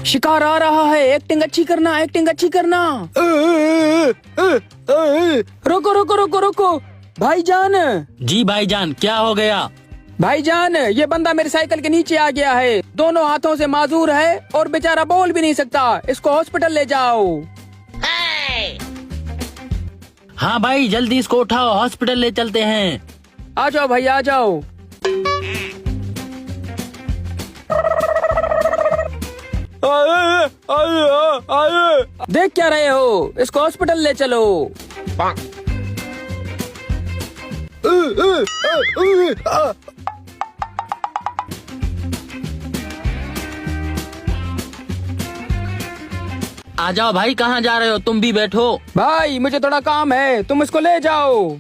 शिकार आ रहा है, एक्टिंग अच्छी करना, एक्टिंग अच्छी करना। रुको रुको रुको रुको भाईजान। जी भाईजान, क्या हो गया? भाईजान, ये बंदा मेरी साइकिल के नीचे आ गया है, दोनों हाथों से माजूर है और बेचारा बोल भी नहीं सकता। इसको हॉस्पिटल ले जाओ। हाँ भाई, जल्दी इसको उठाओ, हॉस्पिटल ले चलते हैं। आ जाओ भाई, आ जाओ। देख क्या रहे हो, इसको हॉस्पिटल ले चलो। आ जाओ भाई, कहाँ जा रहे हो? तुम भी बैठो। भाई मुझे थोड़ा काम है, तुम इसको ले जाओ।